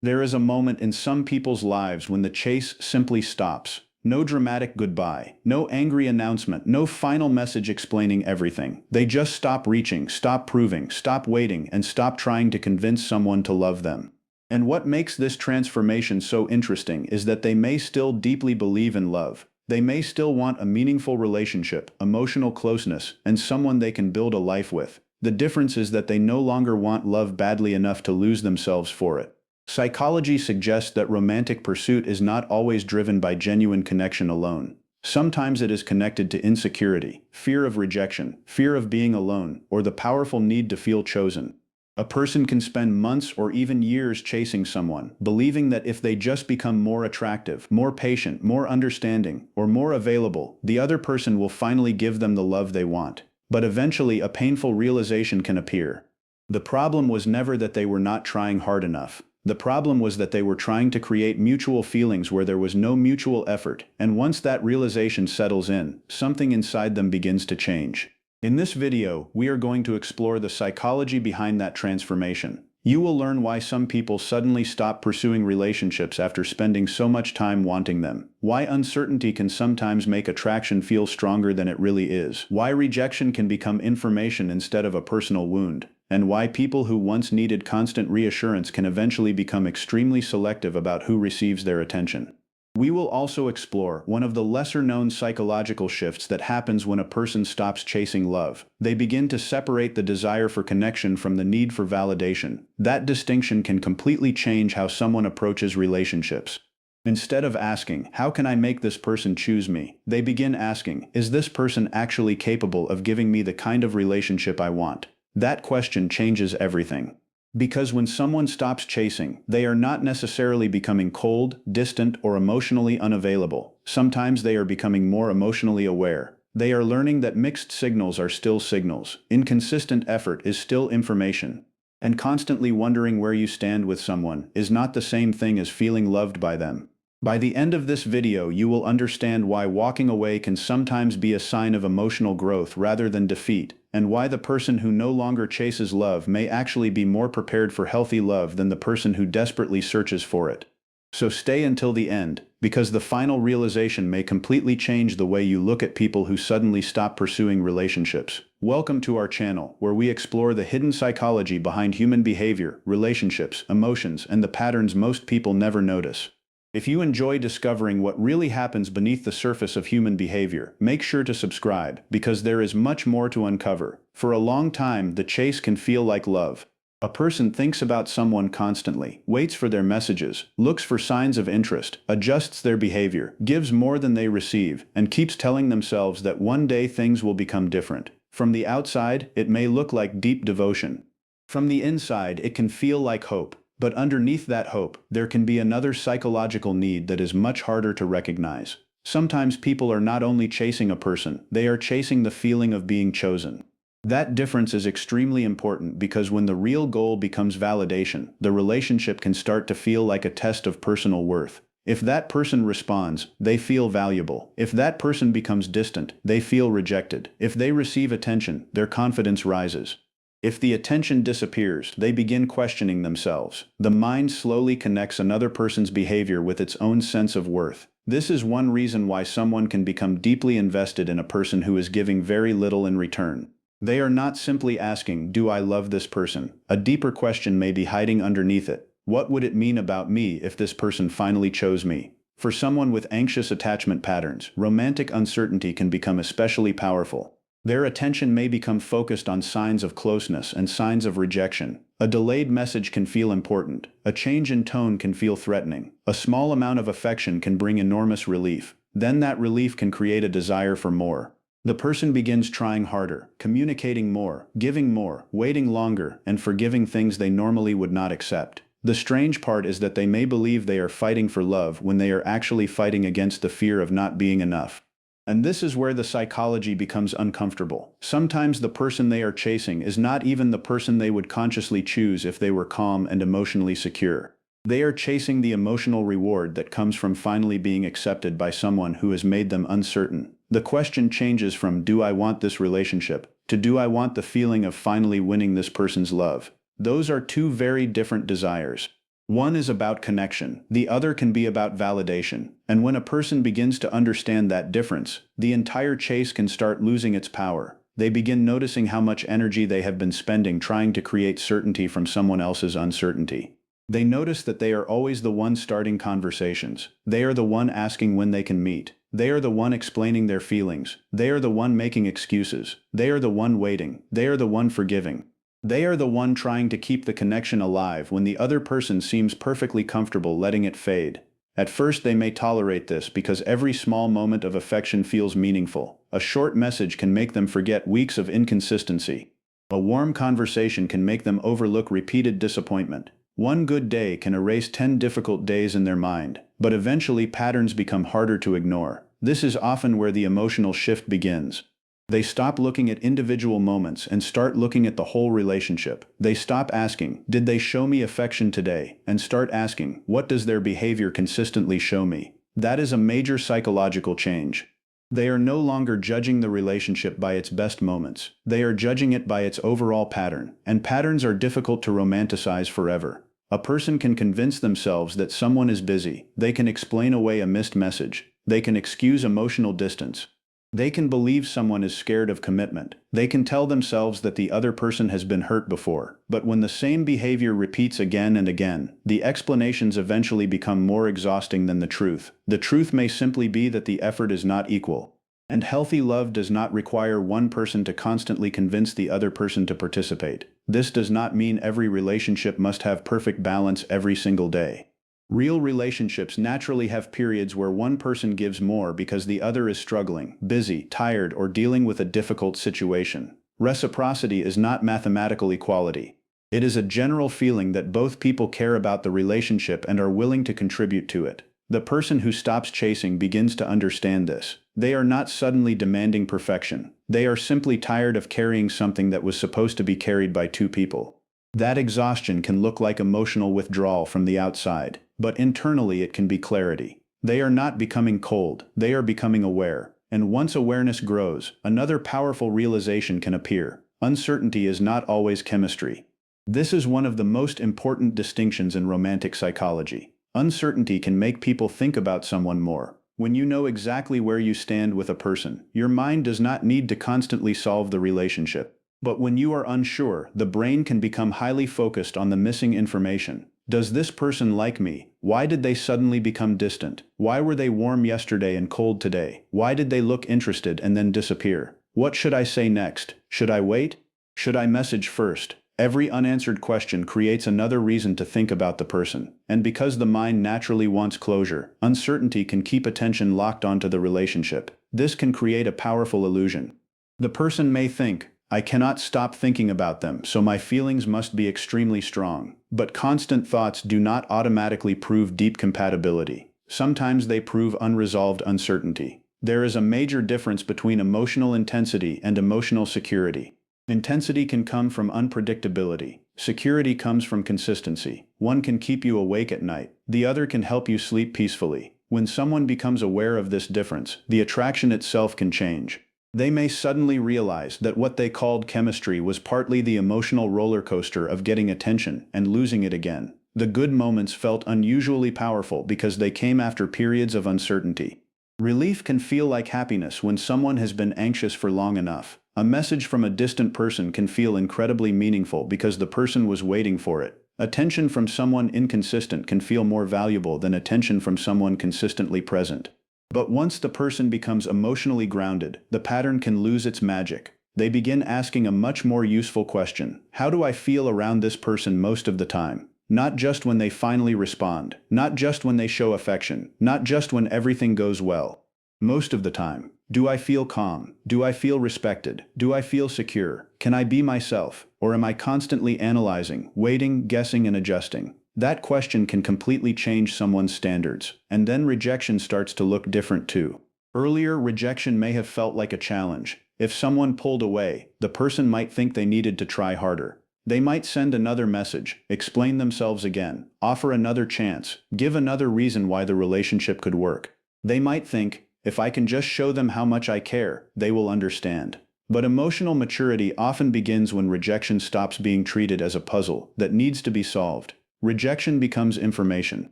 There is a moment in some people's lives when the chase simply stops. No dramatic goodbye, no angry announcement, no final message explaining everything. They just stop reaching, stop proving, stop waiting, and stop trying to convince someone to love them. And what makes this transformation so interesting is that they may still deeply believe in love. They may still want a meaningful relationship, emotional closeness, and someone they can build a life with. The difference is that they no longer want love badly enough to lose themselves for it. Psychology suggests that romantic pursuit is not always driven by genuine connection alone. Sometimes it is connected to insecurity, fear of rejection, fear of being alone, or the powerful need to feel chosen. A person can spend months or even years chasing someone, believing that if they just become more attractive, more patient, more understanding, or more available, the other person will finally give them the love they want. But eventually a painful realization can appear. The problem was never that they were not trying hard enough. The problem was that they were trying to create mutual feelings where there was no mutual effort, and once that realization settles in, something inside them begins to change. In this video, we are going to explore the psychology behind that transformation. You will learn why some people suddenly stop pursuing relationships after spending so much time wanting them, why uncertainty can sometimes make attraction feel stronger than it really is, why rejection can become information instead of a personal wound, and why people who once needed constant reassurance can eventually become extremely selective about who receives their attention. We will also explore one of the lesser-known psychological shifts that happens when a person stops chasing love. They begin to separate the desire for connection from the need for validation. That distinction can completely change how someone approaches relationships. Instead of asking, "How can I make this person choose me?" they begin asking, "Is this person actually capable of giving me the kind of relationship I want?" That question changes everything. Because when someone stops chasing, they are not necessarily becoming cold, distant, or emotionally unavailable. Sometimes they are becoming more emotionally aware. They are learning that mixed signals are still signals, inconsistent effort is still information, and constantly wondering where you stand with someone is not the same thing as feeling loved by them. By the end of this video, you will understand why walking away can sometimes be a sign of emotional growth rather than defeat, and why the person who no longer chases love may actually be more prepared for healthy love than the person who desperately searches for it. So stay until the end, because the final realization may completely change the way you look at people who suddenly stop pursuing relationships. Welcome to our channel, where we explore the hidden psychology behind human behavior, relationships, emotions, and the patterns most people never notice. If you enjoy discovering what really happens beneath the surface of human behavior, make sure to subscribe, because there is much more to uncover. For a long time, the chase can feel like love. A person thinks about someone constantly, waits for their messages, looks for signs of interest, adjusts their behavior, gives more than they receive, and keeps telling themselves that one day things will become different. From the outside, it may look like deep devotion. From the inside, it can feel like hope. But underneath that hope, there can be another psychological need that is much harder to recognize. Sometimes people are not only chasing a person, they are chasing the feeling of being chosen. That difference is extremely important because when the real goal becomes validation, the relationship can start to feel like a test of personal worth. If that person responds, they feel valuable. If that person becomes distant, they feel rejected. If they receive attention, their confidence rises. If the attention disappears, they begin questioning themselves. The mind slowly connects another person's behavior with its own sense of worth. This is one reason why someone can become deeply invested in a person who is giving very little in return. They are not simply asking, "Do I love this person?" A deeper question may be hiding underneath it. What would it mean about me if this person finally chose me? For someone with anxious attachment patterns, romantic uncertainty can become especially powerful. Their attention may become focused on signs of closeness and signs of rejection. A delayed message can feel important. A change in tone can feel threatening. A small amount of affection can bring enormous relief. Then that relief can create a desire for more. The person begins trying harder, communicating more, giving more, waiting longer, and forgiving things they normally would not accept. The strange part is that they may believe they are fighting for love when they are actually fighting against the fear of not being enough. And this is where the psychology becomes uncomfortable. Sometimes the person they are chasing is not even the person they would consciously choose if they were calm and emotionally secure. They are chasing the emotional reward that comes from finally being accepted by someone who has made them uncertain. The question changes from "Do I want this relationship?" to "Do I want the feeling of finally winning this person's love?" Those are two very different desires. One is about connection, the other can be about validation, and when a person begins to understand that difference, the entire chase can start losing its power. They begin noticing how much energy they have been spending trying to create certainty from someone else's uncertainty. They notice that they are always the one starting conversations. They are the one asking when they can meet. They are the one explaining their feelings. They are the one making excuses. They are the one waiting. They are the one forgiving. They are the one trying to keep the connection alive when the other person seems perfectly comfortable letting it fade. At first they may tolerate this because every small moment of affection feels meaningful. A short message can make them forget weeks of inconsistency. A warm conversation can make them overlook repeated disappointment. One good day can erase 10 difficult days in their mind, but eventually patterns become harder to ignore. This is often where the emotional shift begins. They stop looking at individual moments and start looking at the whole relationship. They stop asking, "Did they show me affection today?" and start asking, "What does their behavior consistently show me?" That is a major psychological change. They are no longer judging the relationship by its best moments. They are judging it by its overall pattern, and patterns are difficult to romanticize forever. A person can convince themselves that someone is busy. They can explain away a missed message. They can excuse emotional distance. They can believe someone is scared of commitment. They can tell themselves that the other person has been hurt before. But when the same behavior repeats again and again, the explanations eventually become more exhausting than the truth. The truth may simply be that the effort is not equal. And healthy love does not require one person to constantly convince the other person to participate. This does not mean every relationship must have perfect balance every single day. Real relationships naturally have periods where one person gives more because the other is struggling, busy, tired, or dealing with a difficult situation. Reciprocity is not mathematical equality. It is a general feeling that both people care about the relationship and are willing to contribute to it. The person who stops chasing begins to understand this. They are not suddenly demanding perfection. They are simply tired of carrying something that was supposed to be carried by two people. That exhaustion can look like emotional withdrawal from the outside, but internally it can be clarity. They are not becoming cold, they are becoming aware. And once awareness grows, another powerful realization can appear. Uncertainty is not always chemistry. This is one of the most important distinctions in romantic psychology. Uncertainty can make people think about someone more. When you know exactly where you stand with a person, your mind does not need to constantly solve the relationship. But when you are unsure, the brain can become highly focused on the missing information. Does this person like me? Why did they suddenly become distant? Why were they warm yesterday and cold today? Why did they look interested and then disappear? What should I say next? Should I wait? Should I message first? Every unanswered question creates another reason to think about the person. And because the mind naturally wants closure, uncertainty can keep attention locked onto the relationship. This can create a powerful illusion. The person may think, "I cannot stop thinking about them, so my feelings must be extremely strong." But constant thoughts do not automatically prove deep compatibility. Sometimes they prove unresolved uncertainty. There is a major difference between emotional intensity and emotional security. Intensity can come from unpredictability. Security comes from consistency. One can keep you awake at night. The other can help you sleep peacefully. When someone becomes aware of this difference, the attraction itself can change. They may suddenly realize that what they called chemistry was partly the emotional roller coaster of getting attention and losing it again. The good moments felt unusually powerful because they came after periods of uncertainty. Relief can feel like happiness when someone has been anxious for long enough. A message from a distant person can feel incredibly meaningful because the person was waiting for it. Attention from someone inconsistent can feel more valuable than attention from someone consistently present. But once the person becomes emotionally grounded, the pattern can lose its magic. They begin asking a much more useful question. How do I feel around this person most of the time? Not just when they finally respond. Not just when they show affection. Not just when everything goes well. Most of the time. Do I feel calm? Do I feel respected? Do I feel secure? Can I be myself? Or am I constantly analyzing, waiting, guessing, and adjusting? That question can completely change someone's standards, and then rejection starts to look different too. Earlier, rejection may have felt like a challenge. If someone pulled away, the person might think they needed to try harder. They might send another message, explain themselves again, offer another chance, give another reason why the relationship could work. They might think, if I can just show them how much I care, they will understand. But emotional maturity often begins when rejection stops being treated as a puzzle that needs to be solved. Rejection becomes information.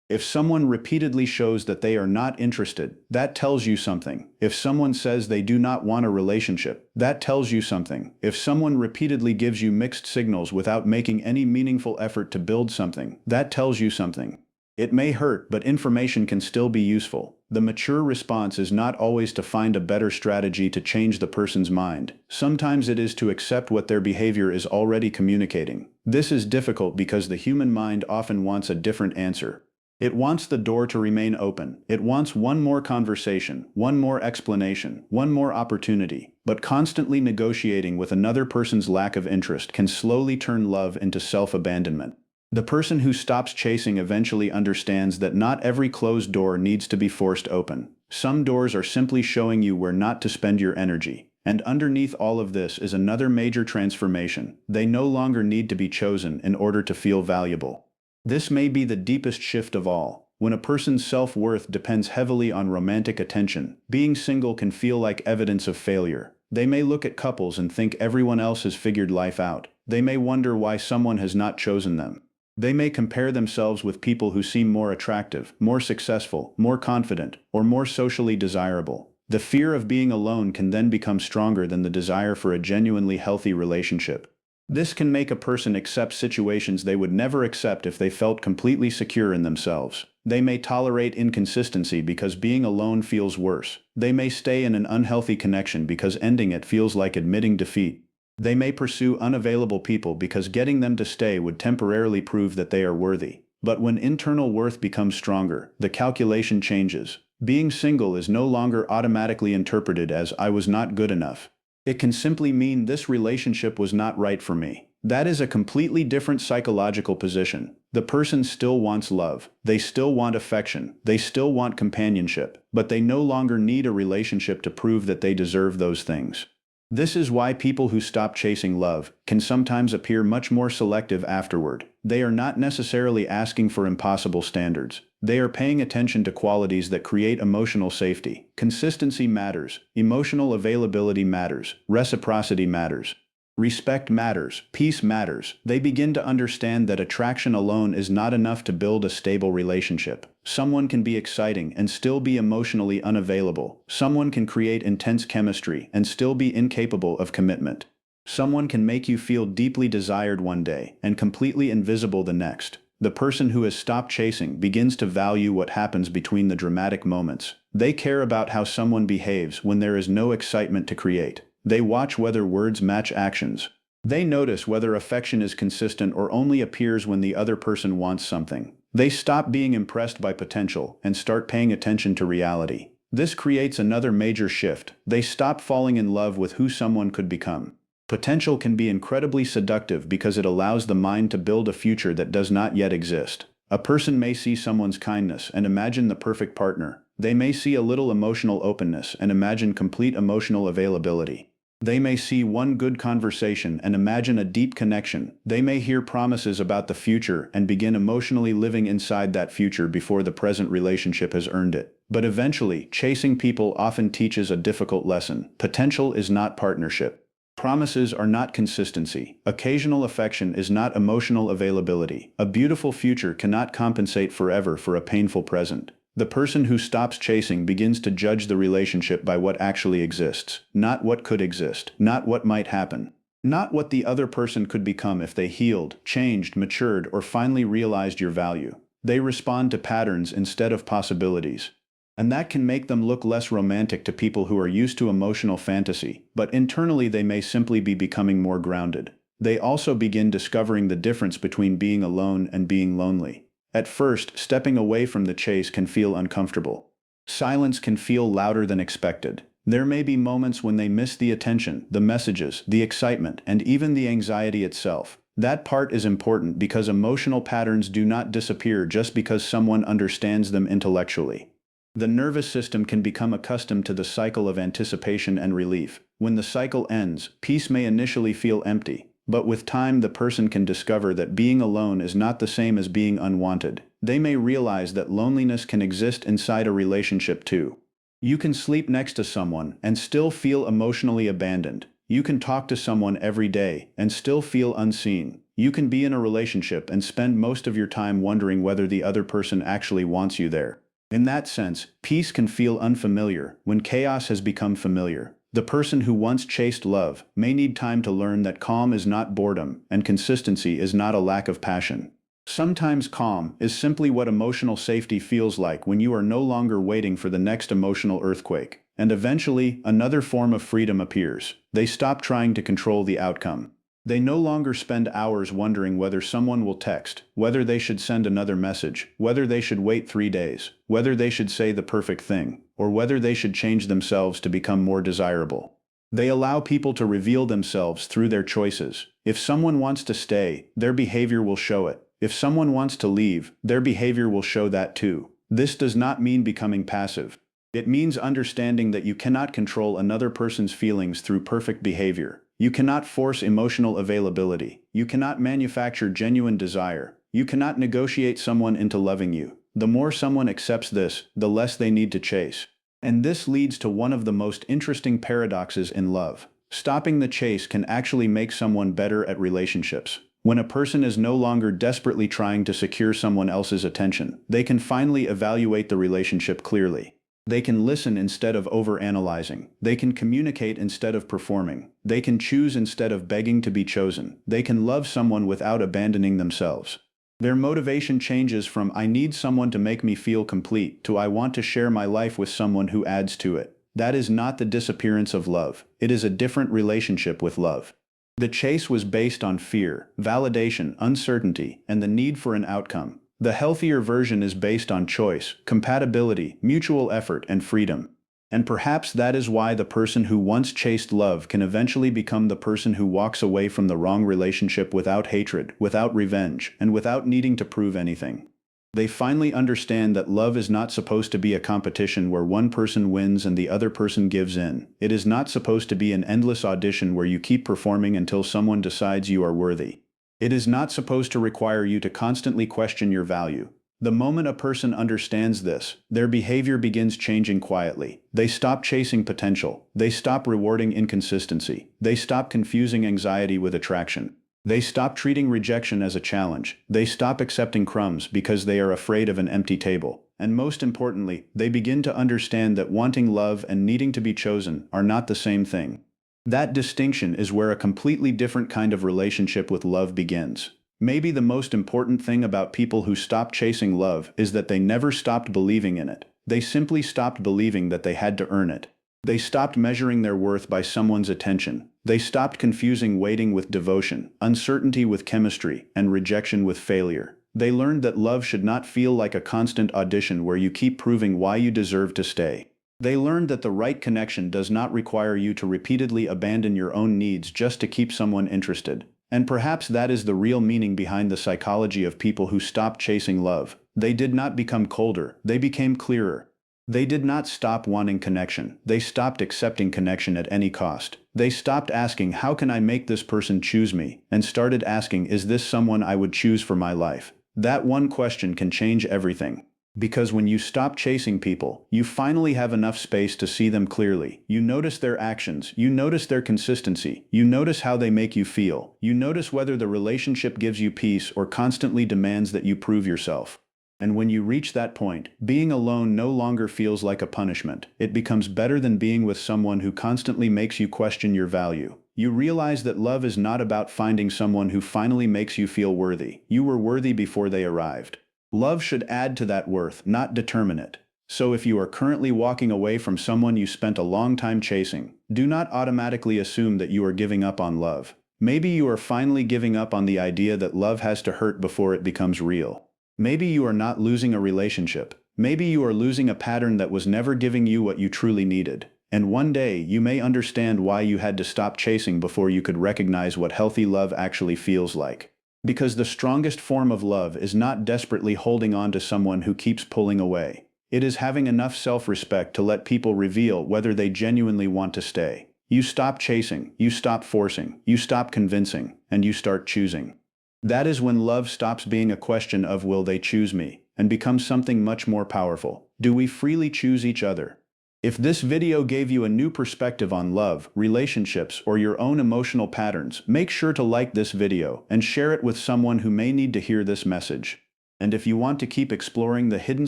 If someone repeatedly shows that they are not interested, that tells you something. If someone says they do not want a relationship, that tells you something. If someone repeatedly gives you mixed signals without making any meaningful effort to build something, that tells you something. It may hurt, but information can still be useful. The mature response is not always to find a better strategy to change the person's mind. Sometimes it is to accept what their behavior is already communicating. This is difficult because the human mind often wants a different answer. It wants the door to remain open. It wants one more conversation, one more explanation, one more opportunity. But constantly negotiating with another person's lack of interest can slowly turn love into self-abandonment. The person who stops chasing eventually understands that not every closed door needs to be forced open. Some doors are simply showing you where not to spend your energy. And underneath all of this is another major transformation. They no longer need to be chosen in order to feel valuable. This may be the deepest shift of all. When a person's self-worth depends heavily on romantic attention, being single can feel like evidence of failure. They may look at couples and think everyone else has figured life out. They may wonder why someone has not chosen them. They may compare themselves with people who seem more attractive, more successful, more confident, or more socially desirable. The fear of being alone can then become stronger than the desire for a genuinely healthy relationship. This can make a person accept situations they would never accept if they felt completely secure in themselves. They may tolerate inconsistency because being alone feels worse. They may stay in an unhealthy connection because ending it feels like admitting defeat. They may pursue unavailable people because getting them to stay would temporarily prove that they are worthy. But when internal worth becomes stronger, the calculation changes. Being single is no longer automatically interpreted as "I was not good enough." It can simply mean this relationship was not right for me. That is a completely different psychological position. The person still wants love. They still want affection. They still want companionship. But they no longer need a relationship to prove that they deserve those things. This is why people who stop chasing love can sometimes appear much more selective afterward. They are not necessarily asking for impossible standards. They are paying attention to qualities that create emotional safety. Consistency matters. Emotional availability matters. Reciprocity matters. Respect matters. Peace matters. They begin to understand that attraction alone is not enough to build a stable relationship. Someone can be exciting and still be emotionally unavailable. Someone can create intense chemistry and still be incapable of commitment. Someone can make you feel deeply desired one day and completely invisible the next. The person who has stopped chasing begins to value what happens between the dramatic moments. They care about how someone behaves when there is no excitement to create. They watch whether words match actions. They notice whether affection is consistent or only appears when the other person wants something. They stop being impressed by potential and start paying attention to reality. This creates another major shift. They stop falling in love with who someone could become. Potential can be incredibly seductive because it allows the mind to build a future that does not yet exist. A person may see someone's kindness and imagine the perfect partner. They may see a little emotional openness and imagine complete emotional availability. They may see one good conversation and imagine a deep connection. They may hear promises about the future and begin emotionally living inside that future before the present relationship has earned it. But eventually, chasing people often teaches a difficult lesson. Potential is not partnership. Promises are not consistency. Occasional affection is not emotional availability. A beautiful future cannot compensate forever for a painful present. The person who stops chasing begins to judge the relationship by what actually exists, not what could exist, not what might happen, not what the other person could become if they healed, changed, matured, or finally realized your value. They respond to patterns instead of possibilities. And that can make them look less romantic to people who are used to emotional fantasy, but internally they may simply be becoming more grounded. They also begin discovering the difference between being alone and being lonely. At first, stepping away from the chase can feel uncomfortable. Silence can feel louder than expected. There may be moments when they miss the attention, the messages, the excitement, and even the anxiety itself. That part is important because emotional patterns do not disappear just because someone understands them intellectually. The nervous system can become accustomed to the cycle of anticipation and relief. When the cycle ends, peace may initially feel empty, but with time the person can discover that being alone is not the same as being unwanted. They may realize that loneliness can exist inside a relationship too. You can sleep next to someone and still feel emotionally abandoned. You can talk to someone every day and still feel unseen. You can be in a relationship and spend most of your time wondering whether the other person actually wants you there. In that sense, peace can feel unfamiliar when chaos has become familiar. The person who once chased love may need time to learn that calm is not boredom and consistency is not a lack of passion. Sometimes calm is simply what emotional safety feels like when you are no longer waiting for the next emotional earthquake. And eventually, another form of freedom appears. They stop trying to control the outcome. They no longer spend hours wondering whether someone will text, whether they should send another message, whether they should wait 3 days, whether they should say the perfect thing, or whether they should change themselves to become more desirable. They allow people to reveal themselves through their choices. If someone wants to stay, their behavior will show it. If someone wants to leave, their behavior will show that too. This does not mean becoming passive. It means understanding that you cannot control another person's feelings through perfect behavior. You cannot force emotional availability. You cannot manufacture genuine desire. You cannot negotiate someone into loving you. The more someone accepts this, the less they need to chase. And this leads to one of the most interesting paradoxes in love. Stopping the chase can actually make someone better at relationships. When a person is no longer desperately trying to secure someone else's attention, they can finally evaluate the relationship clearly. They can listen instead of overanalyzing. They can communicate instead of performing. They can choose instead of begging to be chosen. They can love someone without abandoning themselves. Their motivation changes from "I need someone to make me feel complete" to "I want to share my life with someone who adds to it." That is not the disappearance of love. It is a different relationship with love. The chase was based on fear, validation, uncertainty, and the need for an outcome. The healthier version is based on choice, compatibility, mutual effort, and freedom. And perhaps that is why the person who once chased love can eventually become the person who walks away from the wrong relationship without hatred, without revenge, and without needing to prove anything. They finally understand that love is not supposed to be a competition where one person wins and the other person gives in. It is not supposed to be an endless audition where you keep performing until someone decides you are worthy. It is not supposed to require you to constantly question your value. The moment a person understands this, their behavior begins changing quietly. They stop chasing potential. They stop rewarding inconsistency. They stop confusing anxiety with attraction. They stop treating rejection as a challenge. They stop accepting crumbs because they are afraid of an empty table. And most importantly, they begin to understand that wanting love and needing to be chosen are not the same thing. That distinction is where a completely different kind of relationship with love begins. Maybe the most important thing about people who stop chasing love is that they never stopped believing in it. They simply stopped believing that they had to earn it. They stopped measuring their worth by someone's attention. They stopped confusing waiting with devotion, uncertainty with chemistry, and rejection with failure. They learned that love should not feel like a constant audition where you keep proving why you deserve to stay. They learned that the right connection does not require you to repeatedly abandon your own needs just to keep someone interested. And perhaps that is the real meaning behind the psychology of people who stopped chasing love. They did not become colder, they became clearer. They did not stop wanting connection. They stopped accepting connection at any cost. They stopped asking, "How can I make this person choose me?" and started asking, "Is this someone I would choose for my life?" That one question can change everything. Because when you stop chasing people, you finally have enough space to see them clearly. You notice their actions, you notice their consistency, you notice how they make you feel, you notice whether the relationship gives you peace or constantly demands that you prove yourself. And when you reach that point, being alone no longer feels like a punishment. It becomes better than being with someone who constantly makes you question your value. You realize that love is not about finding someone who finally makes you feel worthy. You were worthy before they arrived. Love should add to that worth, not determine it. So if you are currently walking away from someone you spent a long time chasing, do not automatically assume that you are giving up on love. Maybe you are finally giving up on the idea that love has to hurt before it becomes real. Maybe you are not losing a relationship. Maybe you are losing a pattern that was never giving you what you truly needed. And one day, you may understand why you had to stop chasing before you could recognize what healthy love actually feels like. Because the strongest form of love is not desperately holding on to someone who keeps pulling away. It is having enough self-respect to let people reveal whether they genuinely want to stay. You stop chasing, you stop forcing, you stop convincing, and you start choosing. That is when love stops being a question of "will they choose me?" and becomes something much more powerful. Do we freely choose each other? If this video gave you a new perspective on love, relationships, or your own emotional patterns, make sure to like this video and share it with someone who may need to hear this message. And if you want to keep exploring the hidden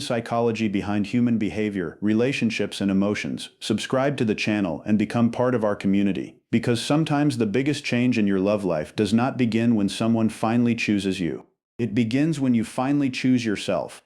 psychology behind human behavior, relationships, and emotions, subscribe to the channel and become part of our community. Because sometimes the biggest change in your love life does not begin when someone finally chooses you. It begins when you finally choose yourself.